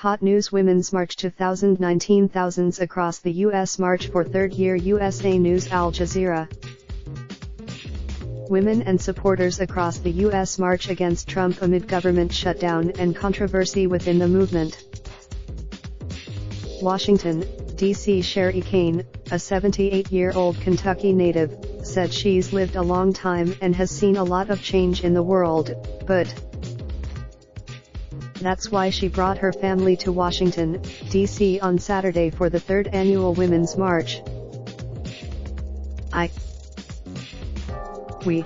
Hot News Women's March 2019. Thousands across the U.S. march for third year. USA News Al Jazeera. Women and supporters across the U.S. march against Trump amid government shutdown and controversy within the movement. Washington, D.C. Sherry Kane, a 78-year-old Kentucky native, said she's lived a long time and has seen a lot of change in the world, but that's why she brought her family to Washington, D.C. on Saturday for the third annual Women's March. We.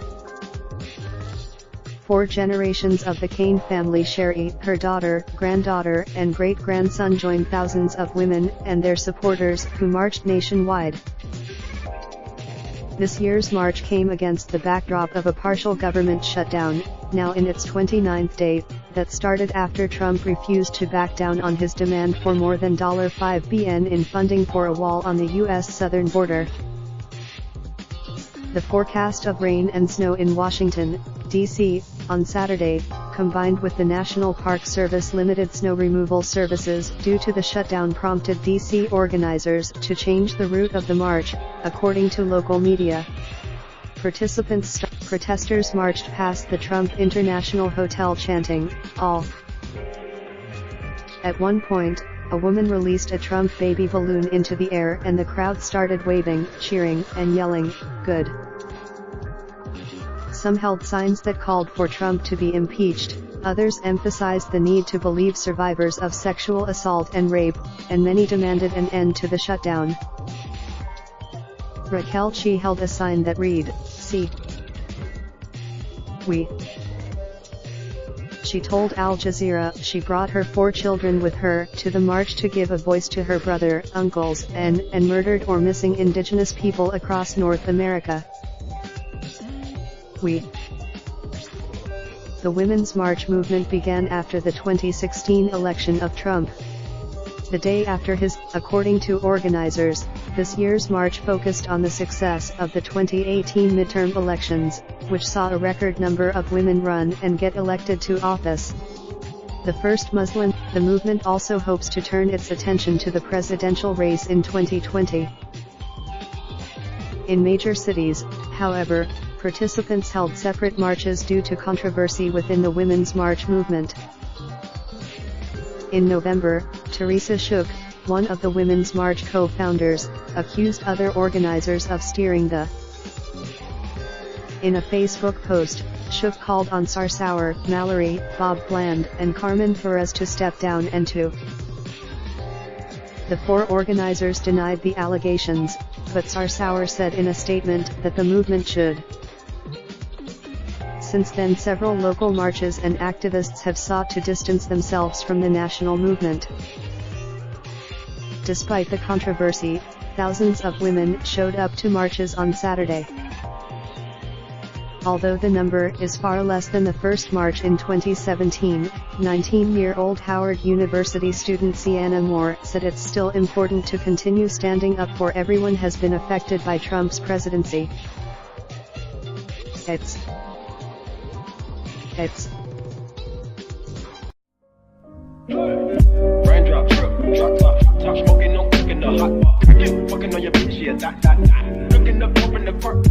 4 generations of the Kane family, Sherry, her daughter, granddaughter, and great-grandson joined thousands of women and their supporters who marched nationwide. This year's march came against the backdrop of a partial government shutdown, now in its 29th day, that started after Trump refused to back down on his demand for more than $5 billion in funding for a wall on the U.S. southern border. The forecast of rain and snow in Washington, D.C., on Saturday, combined with the National Park Service limited snow removal services due to the shutdown, prompted D.C. organizers to change the route of the march, according to local media. Protesters marched past the Trump International Hotel chanting, "All." At one point, a woman released a Trump baby balloon into the air and the crowd started waving, cheering, and yelling, "Good." Some held signs that called for Trump to be impeached, others emphasized the need to believe survivors of sexual assault and rape, and many demanded an end to the shutdown. Raquel Chi held a sign that read, "See. We." She told Al Jazeera she brought her 4 children with her to the march to give a voice to her brother, uncles, and murdered or missing indigenous people across North America. We. The Women's March movement began after the 2016 election of Trump. The day after his, according to organizers, this year's march focused on the success of the 2018 midterm elections, which saw a record number of women run and get elected to office. The first Muslim, the movement also hopes to turn its attention to the presidential race in 2020. In major cities, however, participants held separate marches due to controversy within the Women's March movement. In November, Teresa Shook, one of the Women's March co-founders, accused other organizers of steering the. In a Facebook post, Shook called on Sarsour, Mallory, Bob Bland, and Carmen Perez to step down and to. The 4 organizers denied the allegations, but Sarsour said in a statement that the movement should. Since then, several local marches and activists have sought to distance themselves from the national movement. Despite the controversy, thousands of women showed up to marches on Saturday. Although the number is far less than the first march in 2017, 19-year-old Howard University student Sienna Moore said it's still important to continue standing up for everyone has been affected by Trump's presidency. Raindrop, drop top smoking, no cooking the hot pot. Fucking on your bitch, yeah, that. Looking up, open the park,